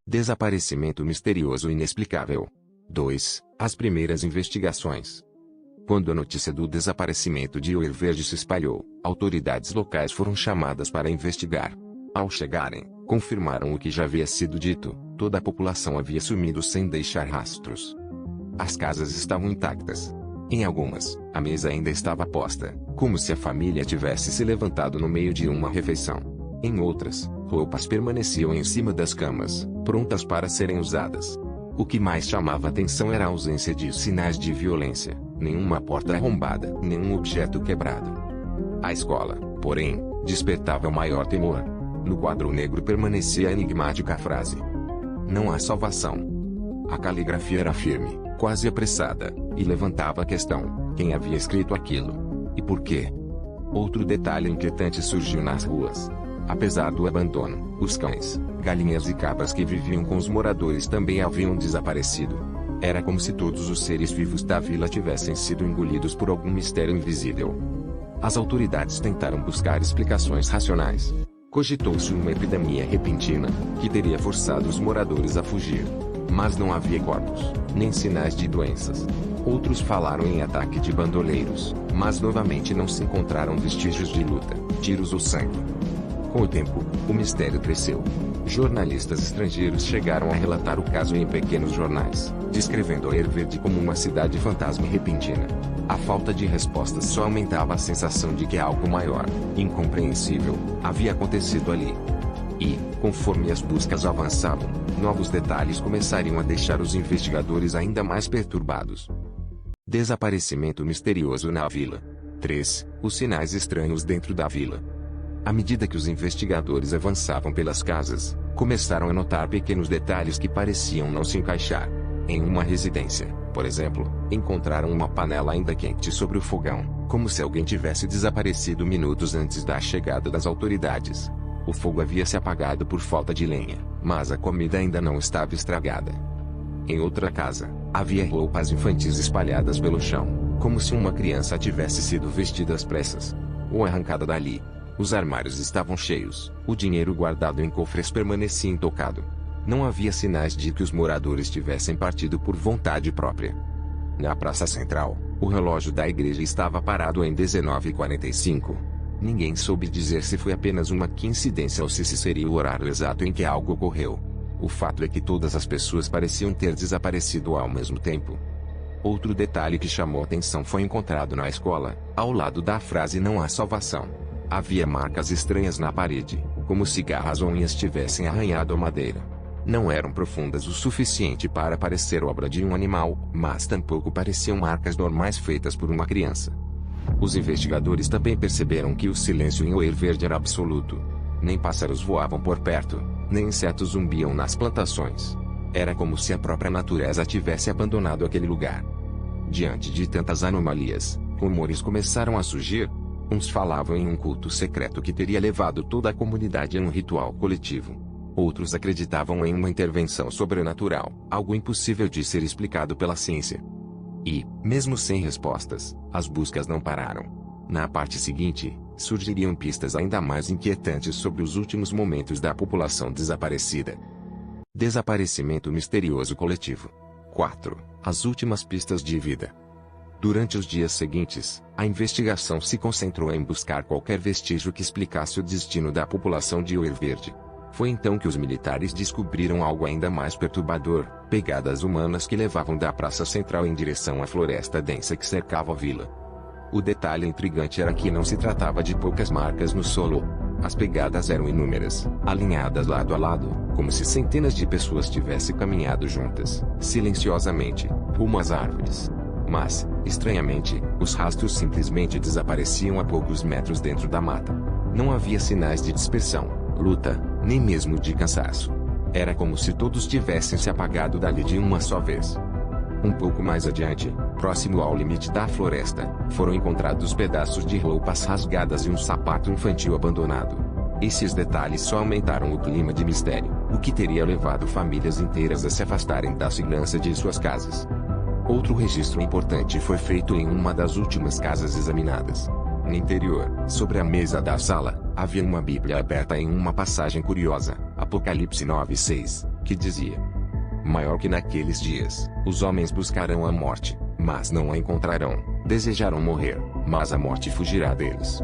Desaparecimento misterioso e inexplicável. 2. As primeiras investigações. Quando a notícia do desaparecimento de Oer Verde se espalhou, autoridades locais foram chamadas para investigar. Ao chegarem, confirmaram o que já havia sido dito: toda a população havia sumido sem deixar rastros. As casas estavam intactas. Em algumas, a mesa ainda estava posta, como se a família tivesse se levantado no meio de uma refeição. Em outras, roupas permaneciam em cima das camas, prontas para serem usadas. O que mais chamava atenção era a ausência de sinais de violência, nenhuma porta arrombada, nenhum objeto quebrado. A escola, porém, despertava o maior temor. No quadro negro permanecia a enigmática frase: "Não há salvação". A caligrafia era firme, quase apressada, e levantava a questão: quem havia escrito aquilo? E por quê? Outro detalhe inquietante surgiu nas ruas. Apesar do abandono, os cães, galinhas e cabras que viviam com os moradores também haviam desaparecido. Era como se todos os seres vivos da vila tivessem sido engolidos por algum mistério invisível. As autoridades tentaram buscar explicações racionais. Cogitou-se uma epidemia repentina, que teria forçado os moradores a fugir. Mas não havia corpos, nem sinais de doenças. Outros falaram em ataque de bandoleiros, mas novamente não se encontraram vestígios de luta, tiros ou sangue. Com o tempo, o mistério cresceu. Jornalistas estrangeiros chegaram a relatar o caso em pequenos jornais, descrevendo Oer Verde como uma cidade fantasma repentina. A falta de respostas só aumentava a sensação de que algo maior, incompreensível, havia acontecido ali. E, conforme as buscas avançavam, novos detalhes começariam a deixar os investigadores ainda mais perturbados. Desaparecimento misterioso na vila. 3. Os sinais estranhos dentro da vila. À medida que os investigadores avançavam pelas casas, começaram a notar pequenos detalhes que pareciam não se encaixar. Em uma residência, por exemplo, encontraram uma panela ainda quente sobre o fogão, como se alguém tivesse desaparecido minutos antes da chegada das autoridades. O fogo havia se apagado por falta de lenha, mas a comida ainda não estava estragada. Em outra casa, havia roupas infantis espalhadas pelo chão, como se uma criança tivesse sido vestida às pressas ou arrancada dali. Os armários estavam cheios, o dinheiro guardado em cofres permanecia intocado. Não havia sinais de que os moradores tivessem partido por vontade própria. Na praça central, o relógio da igreja estava parado em 19h45. Ninguém soube dizer se foi apenas uma coincidência ou se esse seria o horário exato em que algo ocorreu. O fato é que todas as pessoas pareciam ter desaparecido ao mesmo tempo. Outro detalhe que chamou atenção foi encontrado na escola, ao lado da frase "não há salvação". Havia marcas estranhas na parede, como se garras ou unhas tivessem arranhado a madeira. Não eram profundas o suficiente para parecer obra de um animal, mas tampouco pareciam marcas normais feitas por uma criança. Os investigadores também perceberam que o silêncio em Oer Verde era absoluto. Nem pássaros voavam por perto, nem insetos zumbiam nas plantações. Era como se a própria natureza tivesse abandonado aquele lugar. Diante de tantas anomalias, rumores começaram a surgir. Uns falavam em um culto secreto que teria levado toda a comunidade a um ritual coletivo. Outros acreditavam em uma intervenção sobrenatural, algo impossível de ser explicado pela ciência. E, mesmo sem respostas, as buscas não pararam. Na parte seguinte, surgiriam pistas ainda mais inquietantes sobre os últimos momentos da população desaparecida. Desaparecimento misterioso coletivo. 4. As últimas pistas de vida. Durante os dias seguintes, a investigação se concentrou em buscar qualquer vestígio que explicasse o destino da população de Oer Verde. Foi então que os militares descobriram algo ainda mais perturbador: pegadas humanas que levavam da praça central em direção à floresta densa que cercava a vila. O detalhe intrigante era que não se tratava de poucas marcas no solo. As pegadas eram inúmeras, alinhadas lado a lado, como se centenas de pessoas tivessem caminhado juntas, silenciosamente, rumo às árvores. Mas, estranhamente, os rastros simplesmente desapareciam a poucos metros dentro da mata. Não havia sinais de dispersão, luta, nem mesmo de cansaço. Era como se todos tivessem se apagado dali de uma só vez. Um pouco mais adiante, próximo ao limite da floresta, foram encontrados pedaços de roupas rasgadas e um sapato infantil abandonado. Esses detalhes só aumentaram o clima de mistério, o que teria levado famílias inteiras a se afastarem da segurança de suas casas. Outro registro importante foi feito em uma das últimas casas examinadas. No interior, sobre a mesa da sala, havia uma Bíblia aberta em uma passagem curiosa, Apocalipse 9:6, que dizia: maior que naqueles dias, os homens buscarão a morte, mas não a encontrarão, desejarão morrer, mas a morte fugirá deles.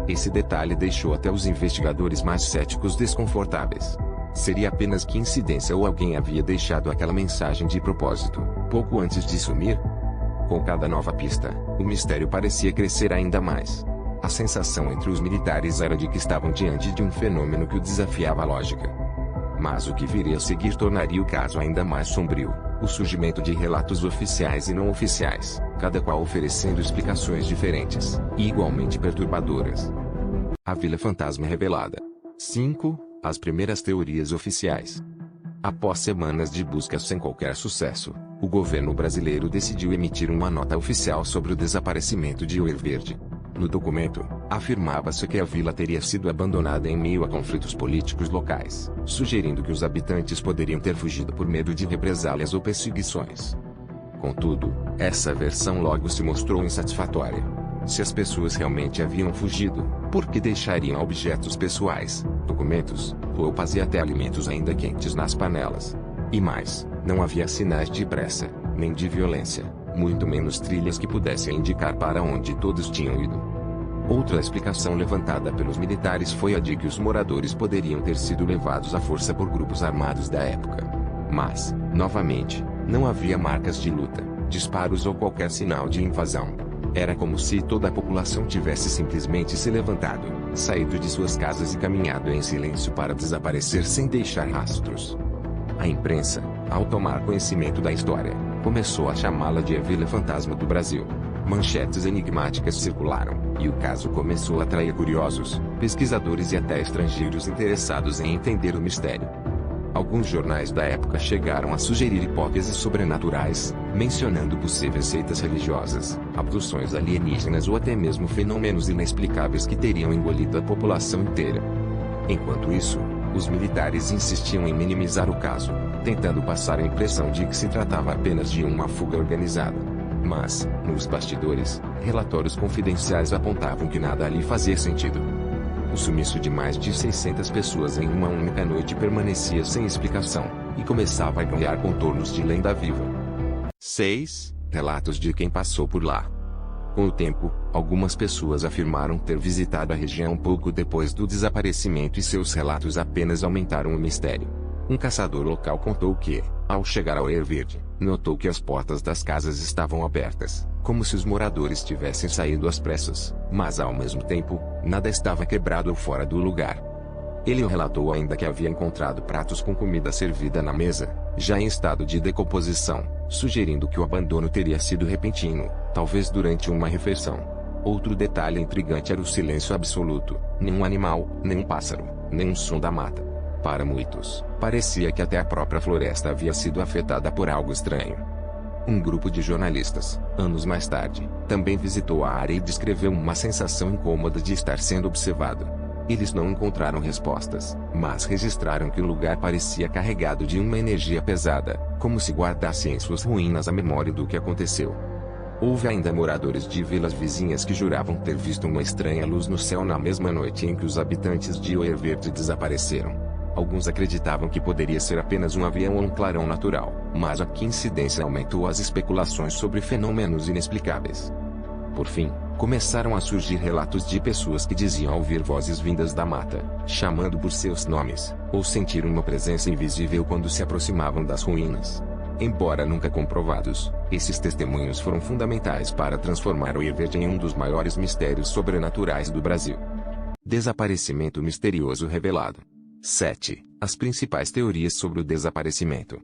Esse detalhe deixou até os investigadores mais céticos desconfortáveis. Seria apenas coincidência ou alguém havia deixado aquela mensagem de propósito, pouco antes de sumir? Com cada nova pista, o mistério parecia crescer ainda mais. A sensação entre os militares era de que estavam diante de um fenômeno que o desafiava a lógica. Mas o que viria a seguir tornaria o caso ainda mais sombrio: o surgimento de relatos oficiais e não oficiais, cada qual oferecendo explicações diferentes, e igualmente perturbadoras. A Vila Fantasma revelada. 5. As primeiras teorias oficiais. Após semanas de buscas sem qualquer sucesso, o governo brasileiro decidiu emitir uma nota oficial sobre o desaparecimento de Ouro Verde. No documento, afirmava-se que a vila teria sido abandonada em meio a conflitos políticos locais, sugerindo que os habitantes poderiam ter fugido por medo de represálias ou perseguições. Contudo, essa versão logo se mostrou insatisfatória. Se as pessoas realmente haviam fugido, por que deixariam objetos pessoais, documentos, roupas e até alimentos ainda quentes nas panelas? E mais, não havia sinais de pressa, nem de violência, muito menos trilhas que pudessem indicar para onde todos tinham ido. Outra explicação levantada pelos militares foi a de que os moradores poderiam ter sido levados à força por grupos armados da época. Mas, novamente, não havia marcas de luta, disparos ou qualquer sinal de invasão. Era como se toda a população tivesse simplesmente se levantado, saído de suas casas e caminhado em silêncio para desaparecer sem deixar rastros. A imprensa, ao tomar conhecimento da história, começou a chamá-la de a Vila Fantasma do Brasil. Manchetes enigmáticas circularam, e o caso começou a atrair curiosos, pesquisadores e até estrangeiros interessados em entender o mistério. Alguns jornais da época chegaram a sugerir hipóteses sobrenaturais, mencionando possíveis seitas religiosas, abduções alienígenas ou até mesmo fenômenos inexplicáveis que teriam engolido a população inteira. Enquanto isso, os militares insistiam em minimizar o caso, tentando passar a impressão de que se tratava apenas de uma fuga organizada. Mas, nos bastidores, relatórios confidenciais apontavam que nada ali fazia sentido. O sumiço de mais de 600 pessoas em uma única noite permanecia sem explicação, e começava a ganhar contornos de lenda viva. 6. Relatos de quem passou por lá. Com o tempo, algumas pessoas afirmaram ter visitado a região pouco depois do desaparecimento e seus relatos apenas aumentaram o mistério. Um caçador local contou que, ao chegar ao Ouro Verde, notou que as portas das casas estavam abertas, como se os moradores tivessem saído às pressas, mas ao mesmo tempo, nada estava quebrado ou fora do lugar. Ele relatou ainda que havia encontrado pratos com comida servida na mesa, já em estado de decomposição, sugerindo que o abandono teria sido repentino, talvez durante uma refeição. Outro detalhe intrigante era o silêncio absoluto: nenhum animal, nem um pássaro, nem um som da mata. Para muitos, parecia que até a própria floresta havia sido afetada por algo estranho. Um grupo de jornalistas, anos mais tarde, também visitou a área e descreveu uma sensação incômoda de estar sendo observado. Eles não encontraram respostas, mas registraram que o lugar parecia carregado de uma energia pesada, como se guardasse em suas ruínas a memória do que aconteceu. Houve ainda moradores de vilas vizinhas que juravam ter visto uma estranha luz no céu na mesma noite em que os habitantes de Ouro Verde desapareceram. Alguns acreditavam que poderia ser apenas um avião ou um clarão natural, mas a coincidência aumentou as especulações sobre fenômenos inexplicáveis. Por fim, começaram a surgir relatos de pessoas que diziam ouvir vozes vindas da mata, chamando por seus nomes, ou sentir uma presença invisível quando se aproximavam das ruínas. Embora nunca comprovados, esses testemunhos foram fundamentais para transformar o Ouro Verde em um dos maiores mistérios sobrenaturais do Brasil. Desaparecimento misterioso revelado. 7. As principais teorias sobre o desaparecimento.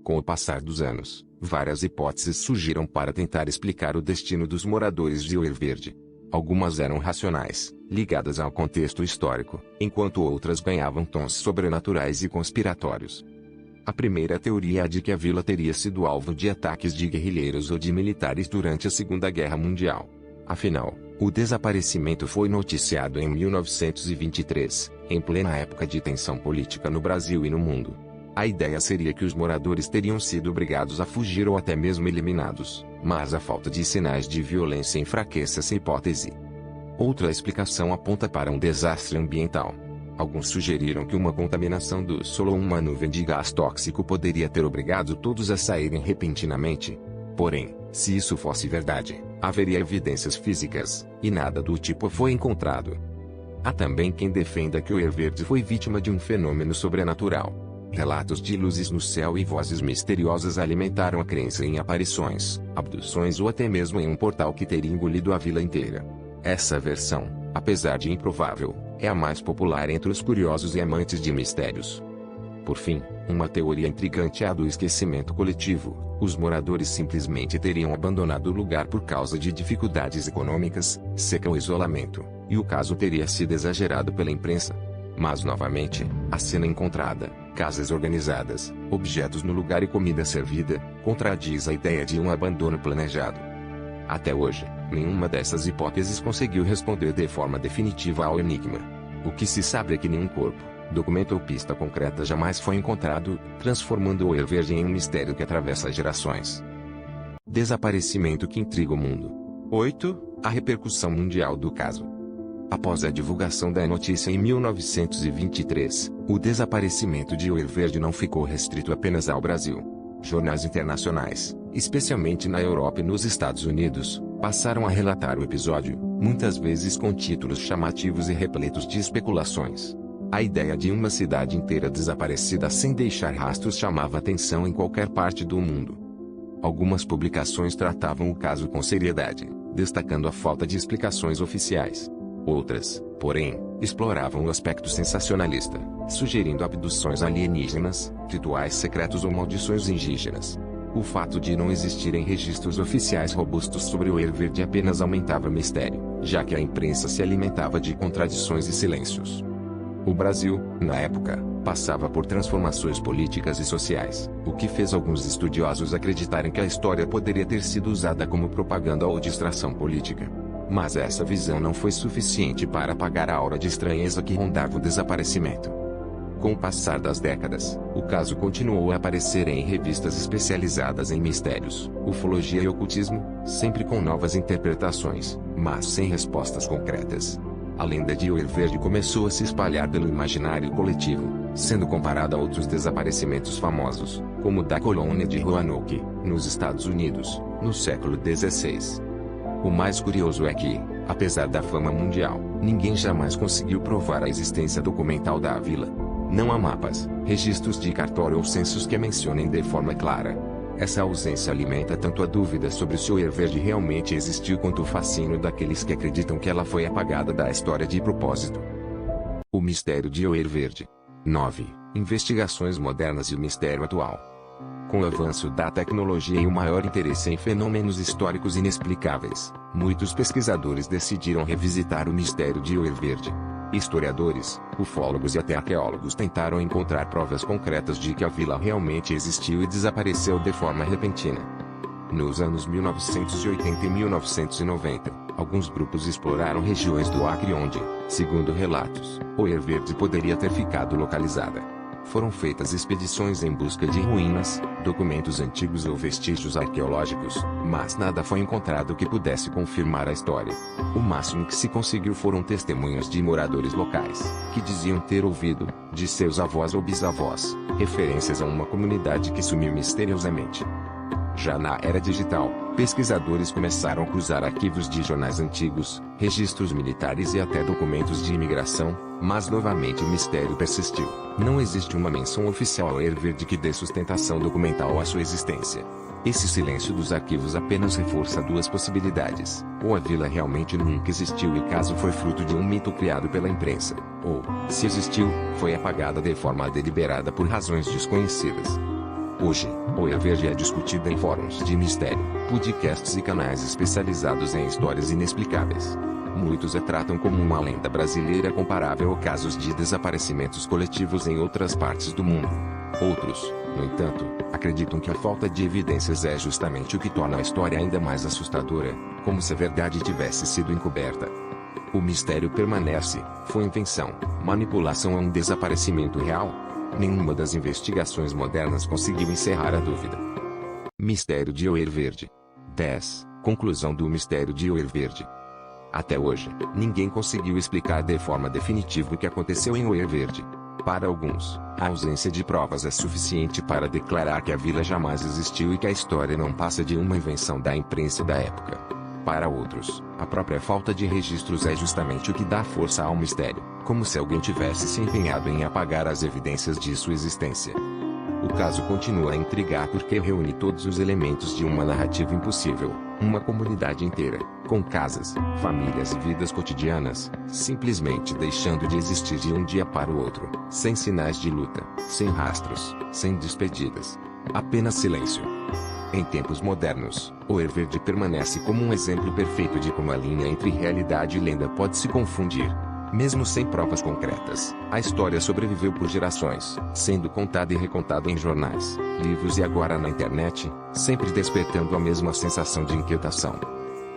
Com o passar dos anos, várias hipóteses surgiram para tentar explicar o destino dos moradores de Ouro Verde. Algumas eram racionais, ligadas ao contexto histórico, enquanto outras ganhavam tons sobrenaturais e conspiratórios. A primeira teoria é a de que a vila teria sido alvo de ataques de guerrilheiros ou de militares durante a Segunda Guerra Mundial. Afinal, o desaparecimento foi noticiado em 1923, em plena época de tensão política no Brasil e no mundo. A ideia seria que os moradores teriam sido obrigados a fugir ou até mesmo eliminados, mas a falta de sinais de violência enfraquece essa hipótese. Outra explicação aponta para um desastre ambiental. Alguns sugeriram que uma contaminação do solo ou uma nuvem de gás tóxico poderia ter obrigado todos a saírem repentinamente. Porém, se isso fosse verdade, haveria evidências físicas, e nada do tipo foi encontrado. Há também quem defenda que o Verde foi vítima de um fenômeno sobrenatural. Relatos de luzes no céu e vozes misteriosas alimentaram a crença em aparições, abduções ou até mesmo em um portal que teria engolido a vila inteira. Essa versão, apesar de improvável, é a mais popular entre os curiosos e amantes de mistérios. Por fim, uma teoria intrigante é a do esquecimento coletivo. Os moradores simplesmente teriam abandonado o lugar por causa de dificuldades econômicas, seca ou isolamento, e o caso teria sido exagerado pela imprensa. Mas novamente, a cena encontrada, casas organizadas, objetos no lugar e comida servida, contradiz a ideia de um abandono planejado. Até hoje, nenhuma dessas hipóteses conseguiu responder de forma definitiva ao enigma. O que se sabe é que nenhum corpo, documento ou pista concreta jamais foi encontrado, transformando o Verde em um mistério que atravessa gerações. Desaparecimento que intriga o mundo. 8. A repercussão mundial do caso. Após a divulgação da notícia em 1923, o desaparecimento de Verde não ficou restrito apenas ao Brasil. Jornais internacionais, especialmente na Europa e nos Estados Unidos, passaram a relatar o episódio, muitas vezes com títulos chamativos e repletos de especulações. A ideia de uma cidade inteira desaparecida sem deixar rastros chamava atenção em qualquer parte do mundo. Algumas publicações tratavam o caso com seriedade, destacando a falta de explicações oficiais. Outras, porém, exploravam o aspecto sensacionalista, sugerindo abduções alienígenas, rituais secretos ou maldições indígenas. O fato de não existirem registros oficiais robustos sobre o Verde apenas aumentava o mistério, já que a imprensa se alimentava de contradições e silêncios. O Brasil, na época, passava por transformações políticas e sociais, o que fez alguns estudiosos acreditarem que a história poderia ter sido usada como propaganda ou distração política. Mas essa visão não foi suficiente para apagar a aura de estranheza que rondava o desaparecimento. Com o passar das décadas, o caso continuou a aparecer em revistas especializadas em mistérios, ufologia e ocultismo, sempre com novas interpretações, mas sem respostas concretas. A lenda de Verde começou a se espalhar pelo imaginário coletivo, sendo comparada a outros desaparecimentos famosos, como o da colônia de Roanoke, nos Estados Unidos, no século XVI. O mais curioso é que, apesar da fama mundial, ninguém jamais conseguiu provar a existência documental da vila. Não há mapas, registros de cartório ou censos que a mencionem de forma clara. Essa ausência alimenta tanto a dúvida sobre se o Verde realmente existiu quanto o fascínio daqueles que acreditam que ela foi apagada da história de propósito. O mistério de Verde. 9. Investigações modernas e o mistério atual. Com o avanço da tecnologia e o maior interesse em fenômenos históricos inexplicáveis, muitos pesquisadores decidiram revisitar o mistério de Verde. Historiadores, ufólogos e até arqueólogos tentaram encontrar provas concretas de que a vila realmente existiu e desapareceu de forma repentina. Nos anos 1980 e 1990, alguns grupos exploraram regiões do Acre onde, segundo relatos, Verde poderia ter ficado localizada. Foram feitas expedições em busca de ruínas, documentos antigos ou vestígios arqueológicos, mas nada foi encontrado que pudesse confirmar a história. O máximo que se conseguiu foram testemunhos de moradores locais, que diziam ter ouvido, de seus avós ou bisavós, referências a uma comunidade que sumiu misteriosamente. Já na era digital, pesquisadores começaram a cruzar arquivos de jornais antigos, registros militares e até documentos de imigração, mas novamente o mistério persistiu. Não existe uma menção oficial ao Verde que dê sustentação documental à sua existência. Esse silêncio dos arquivos apenas reforça duas possibilidades: ou a vila realmente nunca existiu e caso foi fruto de um mito criado pela imprensa, ou, se existiu, foi apagada de forma deliberada por razões desconhecidas. Hoje, o Verde é discutido em fóruns de mistério, podcasts e canais especializados em histórias inexplicáveis. Muitos a tratam como uma lenda brasileira comparável a casos de desaparecimentos coletivos em outras partes do mundo. Outros, no entanto, acreditam que a falta de evidências é justamente o que torna a história ainda mais assustadora, como se a verdade tivesse sido encoberta. O mistério permanece: foi invenção, manipulação ou um desaparecimento real? Nenhuma das investigações modernas conseguiu encerrar a dúvida. Mistério de Verde. 10. Conclusão do mistério de Verde. Até hoje, ninguém conseguiu explicar de forma definitiva o que aconteceu em Oer Verde. Para alguns, a ausência de provas é suficiente para declarar que a vila jamais existiu e que a história não passa de uma invenção da imprensa da época. Para outros, a própria falta de registros é justamente o que dá força ao mistério, como se alguém tivesse se empenhado em apagar as evidências de sua existência. O caso continua a intrigar porque reúne todos os elementos de uma narrativa impossível, uma comunidade inteira, com casas, famílias e vidas cotidianas, simplesmente deixando de existir de um dia para o outro, sem sinais de luta, sem rastros, sem despedidas. Apenas silêncio. Em tempos modernos, Oer Verde permanece como um exemplo perfeito de como a linha entre realidade e lenda pode se confundir. Mesmo sem provas concretas, a história sobreviveu por gerações, sendo contada e recontada em jornais, livros e agora na internet, sempre despertando a mesma sensação de inquietação.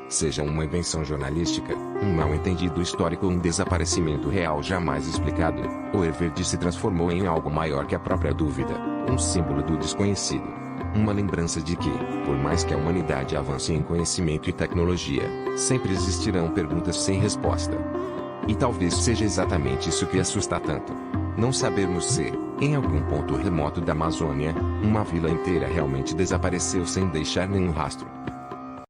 Seja uma invenção jornalística, um mal-entendido histórico ou um desaparecimento real jamais explicado, Oer Verde se transformou em algo maior que a própria dúvida, um símbolo do desconhecido. Uma lembrança de que, por mais que a humanidade avance em conhecimento e tecnologia, sempre existirão perguntas sem resposta. E talvez seja exatamente isso que assusta tanto. Não sabermos se, em algum ponto remoto da Amazônia, uma vila inteira realmente desapareceu sem deixar nenhum rastro.